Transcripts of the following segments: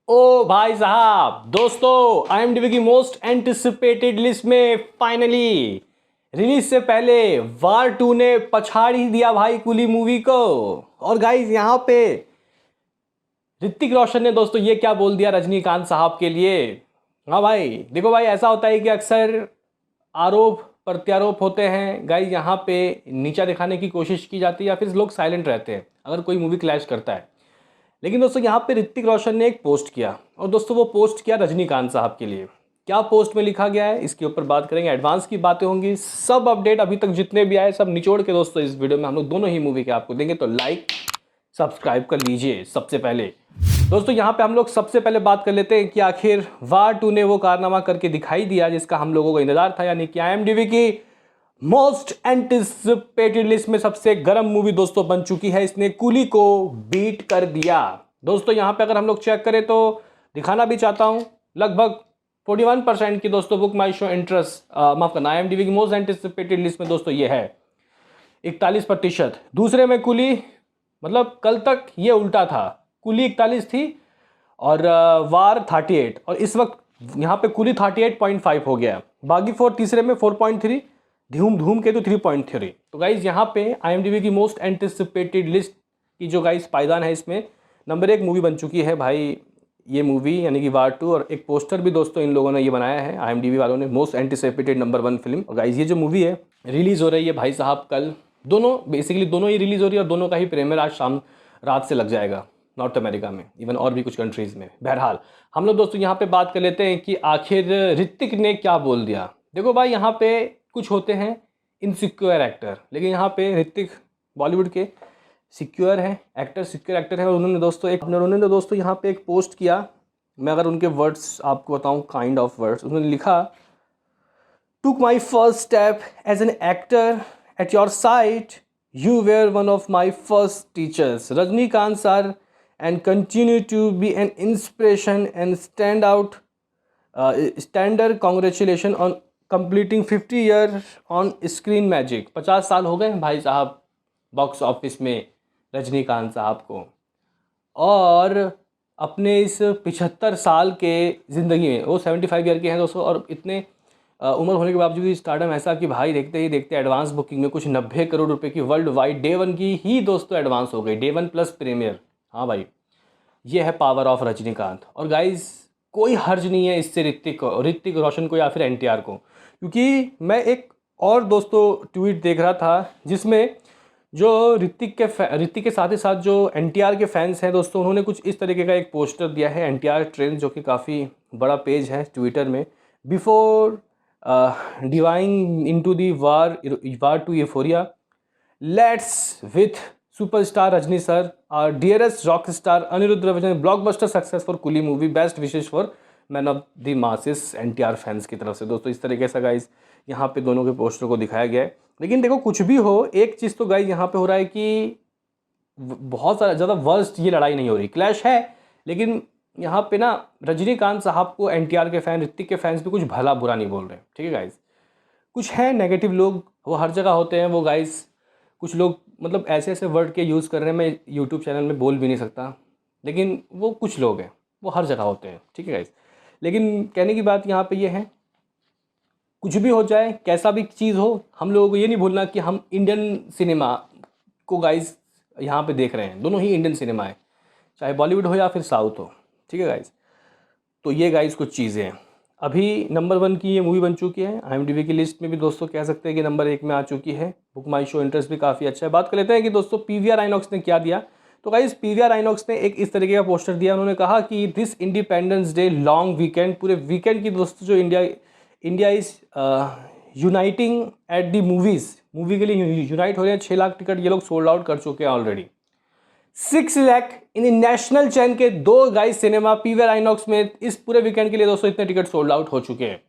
ओ भाई साहब दोस्तों, IMDb की मोस्ट एंटिसिपेटेड लिस्ट में फाइनली रिलीज से पहले वार 2 ने पछाड़ ही दिया भाई कुली मूवी को। और गाइस यहाँ पे ऋतिक रोशन ने दोस्तों ये क्या बोल दिया रजनीकांत साहब के लिए। हाँ भाई देखो भाई, ऐसा होता है कि अक्सर आरोप प्रत्यारोप होते हैं गाइस, यहाँ पे नीचा दिखाने की कोशिश की जाती है या फिर लोग साइलेंट रहते हैं अगर कोई मूवी क्लैश करता है। लेकिन दोस्तों यहाँ पे ऋतिक रोशन ने एक पोस्ट किया, और दोस्तों वो पोस्ट किया रजनीकांत साहब के लिए। क्या पोस्ट में लिखा गया है इसके ऊपर बात करेंगे, एडवांस की बातें होंगी, सब अपडेट अभी तक जितने भी आए सब निचोड़ के दोस्तों इस वीडियो में हम लोग दोनों ही मूवी के आपको देंगे। तो लाइक सब्सक्राइब कर लीजिए। सबसे पहले दोस्तों यहाँ पे हम लोग सबसे पहले बात कर लेते हैं कि आखिर वार 2 ने वो कारनामा करके दिखाई दिया जिसका हम लोगों को इंतजार था, यानी कि IMDb की मोस्ट एंटिसिपेटेड लिस्ट में सबसे गर्म मूवी दोस्तों बन चुकी है। इसने कुली को बीट कर दिया। दोस्तों यहाँ पे अगर हम लोग चेक करें तो दिखाना भी चाहता हूँ, लगभग 41% की दोस्तों बुक माई शो इंटरेस्ट, माफ करना, IMDb की मोस्ट एंटिसिपेटेड लिस्ट में दोस्तों ये है 41%। दूसरे में कुली, मतलब कल तक ये उल्टा था, कुली 41 थी और वार 38, और इस वक्त यहाँ पे कुली 38.5 हो गया। बागी 4 तीसरे में 4.3, धूम के तो 3.3। तो गाइज यहाँ पे IMDb की मोस्ट एंटिसिपेटेड लिस्ट की जो गाइज पायदान है इसमें नंबर 1 मूवी बन चुकी है भाई ये मूवी, यानी कि वार 2। और एक पोस्टर भी दोस्तों इन लोगों ने ये बनाया है IMDb वालों ने, मोस्ट एंटिसिपेटेड नंबर 1 फिल्म। और गाइज ये जो मूवी है रिलीज हो रही है भाई साहब कल, दोनों बेसिकली दोनों ही रिलीज हो रही है और दोनों का ही प्रीमियर आज शाम रात से लग जाएगा नॉर्थ अमेरिका में, इवन और भी कुछ कंट्रीज़ में। बहरहाल हम लोग दोस्तों यहाँ पे बात कर लेते हैं कि आखिर ऋतिक ने क्या बोल दिया। देखो भाई यहाँ पे कुछ होते हैं इनसिक्योर एक्टर, लेकिन यहाँ पे ऋतिक बॉलीवुड के सिक्योर हैं एक्टर, सिक्योर एक्टर हैं। और उन्होंने दोस्तों यहाँ पे एक पोस्ट किया, मैं अगर उनके वर्ड्स आपको बताऊँ, काइंड ऑफ वर्ड्स उन्होंने लिखा, took my first step as an actor at your side. You were one of my first teachers. Rajnikant sir, and continue to be an inspiration and stand out. Standard congratulations on completing 50 years on screen magic. 50 साल हो गए हैं भाई साहब box office में रजनीकांत साहब को, और अपने इस 75 साल के ज़िंदगी में वो 75 ईयर के हैं दोस्तों, और इतने उम्र होने के बावजूद भी स्टारडम ऐसा कि भाई देखते ही देखते एडवांस बुकिंग में कुछ 90 करोड़ रुपए की वर्ल्ड वाइड डे 1 की ही दोस्तों एडवांस हो गई, डे 1 प्लस प्रीमियर। हाँ भाई ये है पावर ऑफ रजनीकांत। और गाइज कोई हर्ज नहीं है इससे ऋतिक रोशन को या फिर NTR को, क्योंकि मैं एक और दोस्तों ट्वीट देख रहा था जिसमें जो ऋतिक के साथ ही साथ जो NTR के फैंस हैं दोस्तों, उन्होंने कुछ इस तरीके का एक पोस्टर दिया है, NTR ट्रेंड जो कि काफ़ी बड़ा पेज है ट्विटर में, before diving into the war 2 euphoria, let's with superstar Rajni sir, our dearest rock star Anirudh Ravichander, blockbuster success for Coolie movie, best wishes for man of the masses NTR fans की तरफ से। दोस्तों इस तरीके से गाइज यहाँ पे दोनों के पोस्टर को दिखाया गया है। लेकिन देखो कुछ भी हो, एक चीज़ तो गाइज यहाँ पे हो रहा है कि बहुत सारा ज़्यादा वर्स्ट ये लड़ाई नहीं हो रही, क्लैश है, लेकिन यहाँ पे ना रजनीकांत साहब को NTR के फ़ैन, ऋतिक के फैंस भी कुछ भला बुरा नहीं बोल रहे, ठीक है गाइज। कुछ हैं नेगेटिव लोग, वो हर जगह होते हैं वो गाइज, कुछ लोग मतलब ऐसे ऐसे वर्ड के यूज़ कर रहे हैं, मैं यूट्यूब चैनल में बोल भी नहीं सकता, लेकिन वो कुछ लोग हैं, वो हर जगह होते हैं, ठीक है गाइज। लेकिन कहने की बात यहाँ पे ये है, कुछ भी हो जाए, कैसा भी चीज़ हो, हम लोगों को ये नहीं भूलना कि हम इंडियन सिनेमा को गाइज यहाँ पे देख रहे हैं, दोनों ही इंडियन सिनेमा है, चाहे बॉलीवुड हो या फिर साउथ हो, ठीक है गाइज। तो ये गाइज कुछ चीज़ें हैं। अभी नंबर 1 की ये मूवी बन चुकी है, IMDb की लिस्ट में भी दोस्तों कह सकते हैं कि नंबर 1 में आ चुकी है। बुक माई शो इंटरेस्ट भी काफ़ी अच्छा है। बात कर लेते हैं कि दोस्तों PVR आइनॉक्स ने क्या दिया। तो गाइज PVR आइनॉक्स ने एक इस तरीके का पोस्टर दिया, उन्होंने कहा कि this independence day long weekend, पूरे वीकेंड की दोस्तों जो India is uniting at the movies, movie के लिए यूनाइट हो रहे हैं। 6 लाख टिकट ये लोग सोल्ड आउट कर चुके हैं ऑलरेडी। 6 लाख इन नेशनल चैन के 2 गाइस सिनेमा PVR आइनॉक्स में इस पूरे वीकेंड के लिए दोस्तों इतने टिकट सोल्ड आउट हो चुके हैं,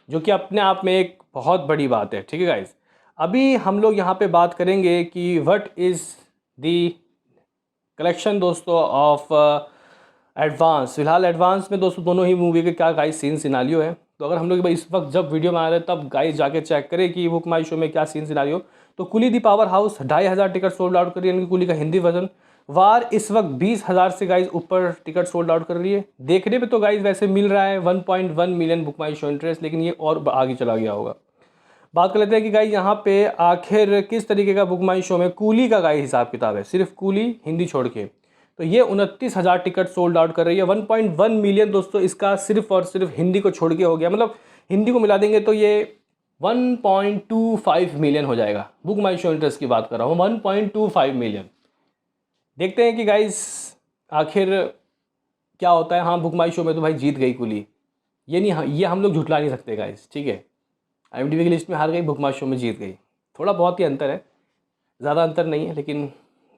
जो कि अपने आप में एक बहुत बड़ी बात है, ठीक है गाइस। अभी हम लोग यहाँ पे बात करेंगे कि व्हाट इज़ दी कलेक्शन दोस्तों ऑफ एडवांस। फिलहाल एडवांस में दोस्तों दोनों ही मूवी के क्या गाइस सीन सिनारियो है। तो अगर हम लोग इस वक्त जब वीडियो में आ रहे हैं तब गाइस जाके चेक करें कि बुक माई शो में क्या सीन सिनारियो। तो Coolie the power house 2500 ticket sold out करी, यानी कुली का हिंदी वर्जन वार इस वक्त 20,000 से गाइज ऊपर टिकट सोल्ड आउट कर रही है। देखने पे तो गाइज वैसे मिल रहा है 1.1 मिलियन बुक माई शो इंटरेस्ट, लेकिन ये और आगे चला गया होगा। बात कर लेते हैं कि गाइज यहाँ पे आखिर किस तरीके का बुक माई शो में कूली का गाइज हिसाब किताब है, सिर्फ कूली हिंदी छोड़ के। तो ये 29,000 टिकट सोल्ड आउट कर रही है। 1.1 मिलियन दोस्तों इसका सिर्फ और सिर्फ हिंदी को छोड़ के हो गया, मतलब हिंदी को मिला देंगे तो ये 1.25 मिलियन हो जाएगा। बुक माई शो इंटरेस्ट की बात कर रहा हूँ, 1.25 मिलियन। देखते हैं कि गाइज आखिर क्या होता है। हाँ, बुक माई शो में तो भाई जीत गई कूली, ये नहीं, ये हम लोग झुठला नहीं सकते गाइज, ठीक है। IMDb की लिस्ट में हार गई, बुक माई शो में जीत गई। थोड़ा बहुत ही अंतर है, ज़्यादा अंतर नहीं है, लेकिन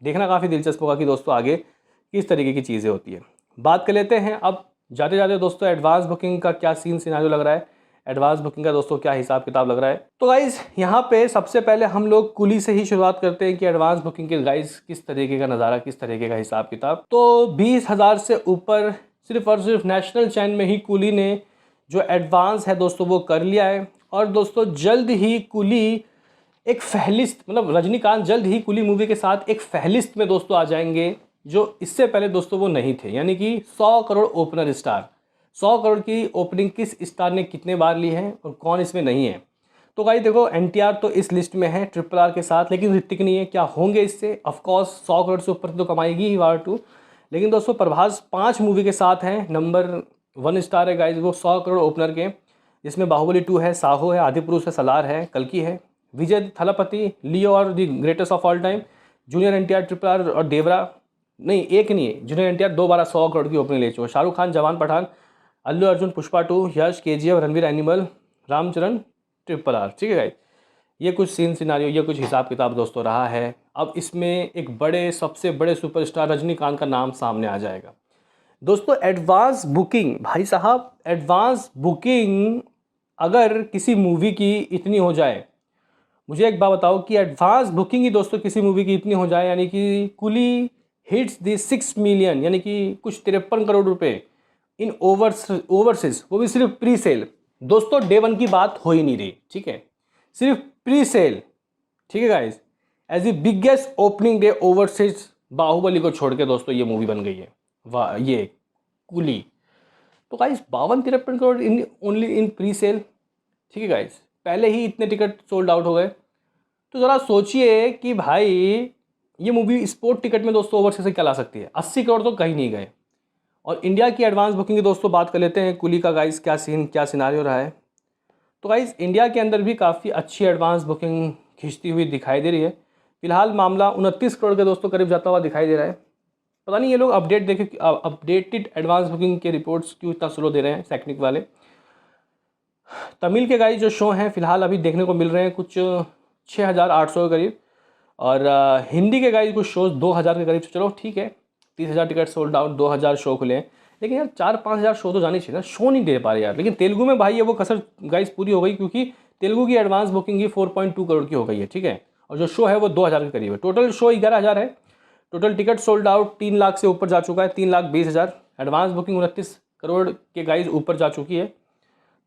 देखना काफ़ी दिलचस्प होगा कि दोस्तों आगे किस तरीके की चीज़ें होती है। बात कर लेते हैं अब जाते जाते दोस्तों एडवांस बुकिंग का क्या सीन सिनारियो लग रहा है, एडवांस बुकिंग का दोस्तों क्या हिसाब किताब लग रहा है। तो गाइज़ यहाँ पे सबसे पहले हम लोग कुली से ही शुरुआत करते हैं कि एडवांस बुकिंग के गाइज़ किस तरीके का नज़ारा, किस तरीके का हिसाब किताब। तो 20,000 से ऊपर सिर्फ और सिर्फ नेशनल चैन में ही कुली ने जो एडवांस है दोस्तों वो कर लिया है। और दोस्तों जल्द ही कुली एक फहरिस्त, मतलब रजनीकांत जल्द ही कुली मूवी के साथ एक फहरिस्त में दोस्तों आ जाएंगे, जो इससे पहले दोस्तों वो नहीं थे। यानी कि 100 करोड़ ओपनर स्टार, 100 करोड़ की ओपनिंग किस स्टार ने कितने बार ली है और कौन इसमें नहीं है। तो भाई देखो NTR तो इस लिस्ट में है RRR के साथ, लेकिन ऋतिक नहीं है। क्या होंगे इससे? ऑफकोर्स 100 करोड़ से ऊपर तो कमाएगी ही वार 2, लेकिन दोस्तों प्रभास 5 मूवी के साथ हैं, नंबर 1 स्टार है गाइज वो 100 करोड़ ओपनर के, जिसमें बाहुबली 2 है, साहो है, आदिपुरुष है, सलार है, कल्कि है, विजय थलापति, लियो और the greatest of all time, junior NTR, RRR और देवरा। नहीं, एक नहीं है, जूनियर NTR 2 बार 100 करोड़ की ओपनिंग ले चुका, Shahrukh Khan Jawan Pathaan, Allu Arjun Pushpa 2, Yash KGF, Ranveer Animal, Ram Charan, RRR। ठीक है गाइस, ये कुछ सीन सिनारियो, ये कुछ हिसाब किताब दोस्तों रहा है। अब इसमें एक बड़े, सबसे बड़े सुपरस्टार रजनीकांत का नाम सामने आ जाएगा दोस्तों। एडवांस बुकिंग, भाई साहब एडवांस बुकिंग अगर किसी मूवी की इतनी हो जाए, मुझे एक बात बताओ कि एडवांस बुकिंग ही दोस्तों किसी मूवी की इतनी हो जाए, यानी कि कुली हिट्स दी 6 मिलियन, यानी कि कुछ 53 करोड़ रुपए इन ओवरसीज, वो भी सिर्फ प्री सेल। दोस्तों डे 1 की बात हो ही नहीं रही, ठीक है, सिर्फ प्री सेल। ठीक है guys, as a biggest opening day overseas Baahubali को छोड़ के दोस्तों ये मूवी बन गई है, वाह ये कुली। तो guys 52-53 crore in only in pre sale. ठीक है गाइज, पहले ही इतने टिकट सोल्ड आउट हो गए। तो ज़रा सोचिए कि भाई ये मूवी स्पोर्ट टिकट में दोस्तों ओवरसीज से क्या ला सकती है। 80 करोड़ तो कहीं नहीं गए। और इंडिया की एडवांस बुकिंग की दोस्तों बात कर लेते हैं, कुली का गाइस क्या सीन, क्या सिनारियो रहा है। तो गाइस इंडिया के अंदर भी काफ़ी अच्छी एडवांस बुकिंग खींचती हुई दिखाई दे रही है। फिलहाल मामला 29 करोड़ के दोस्तों करीब जाता हुआ दिखाई दे रहा है। पता नहीं ये लोग अपडेट देखे, अपडेटेड एडवांस बुकिंग के रिपोर्ट्स क्यों इतना स्लो दे रहे हैं सैक्निक वाले। तमिल के गाइस जो शो हैं फिलहाल अभी देखने को मिल रहे हैं कुछ 6,800 के करीब, और हिंदी के गाइस कुछ शोज 2,000 के करीब। चलो ठीक है, 30,000 टिकट सोल्ड आउट, 2,000 शो खुले हैं, लेकिन यार 4-5,000 शो तो जाने चाहिए ना, शो नहीं दे पा रहे यार। लेकिन तेलुगु में भाई ये वो कसर गाइस पूरी हो गई, क्योंकि तेलुगु की एडवांस बुकिंग ही 4.2 करोड़ की हो गई है, ठीक है, और जो शो है वो 2,000 के करीब है। टोटल शो 11,000 है, total ticket sold out 3 lakh से ऊपर जा चुका है, 3,20,000। एडवांस बुकिंग 29 करोड़ के गाइस ऊपर जा चुकी है।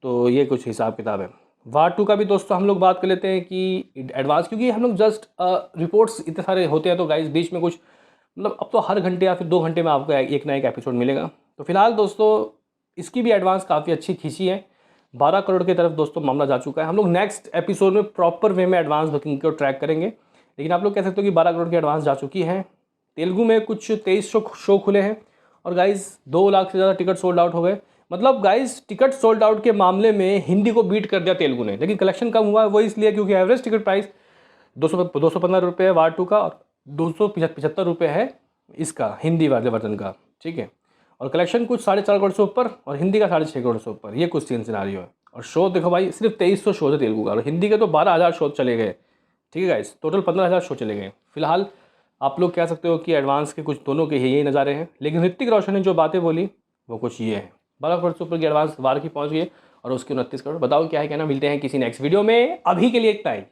तो ये कुछ हिसाब किताब है। वार 2 का भी दोस्तों हम लोग बात कर लेते हैं कि एडवांस, क्योंकि हम लोग जस्ट रिपोर्ट्स इतने सारे होते हैं, तो गाइस बीच में कुछ मतलब अब तो हर घंटे या फिर 2 घंटे में आपको एक ना एक एपिसोड मिलेगा। तो फिलहाल दोस्तों इसकी भी एडवांस काफ़ी अच्छी खींची है, 12 करोड़ की तरफ दोस्तों मामला जा चुका है। हम लोग नेक्स्ट एपिसोड में प्रॉपर वे में एडवांस बुकिंग को ट्रैक करेंगे, लेकिन आप लोग कह सकते हो कि 12 करोड़ की एडवांस जा चुकी है। तेलुगु में कुछ 23 शो खुले हैं, और गाइज 2 लाख से ज़्यादा टिकट सोल्ड आउट हो गए। मतलब गाइज टिकट सोल्ड आउट के मामले में हिंदी को बीट कर दिया तेलुगु ने, लेकिन कलेक्शन कम हुआ है। वो इसलिए क्योंकि एवरेज टिकट प्राइस 215 रुपये है वार 2 का, और 275 रुपये है इसका हिंदी वाले वर्जन का, ठीक है, और कलेक्शन कुछ 4.5 करोड़ से ऊपर और हिंदी का 6.5 करोड़ से ऊपर। ये कुछ सीन सिनारियो है। और शो देखो भाई, सिर्फ 2300 शो है तेलुगु का, और हिंदी के तो 12,000 शो चले गए। ठीक है गाइस, टोटल 15,000 शो चले गए। फिलहाल आप लोग कह सकते हो कि एडवांस के कुछ दोनों के यही नज़ारे हैं, लेकिन ऋतिक रोशन ने जो बातें बोली वो कुछ ये है। 12 करोड़ से ऊपर की एडवांस वार की पहुँच गई, और उसके 29 करोड़। बताओ क्या है कहना, मिलते हैं किसी नेक्स्ट वीडियो में, अभी के लिए इतना ही।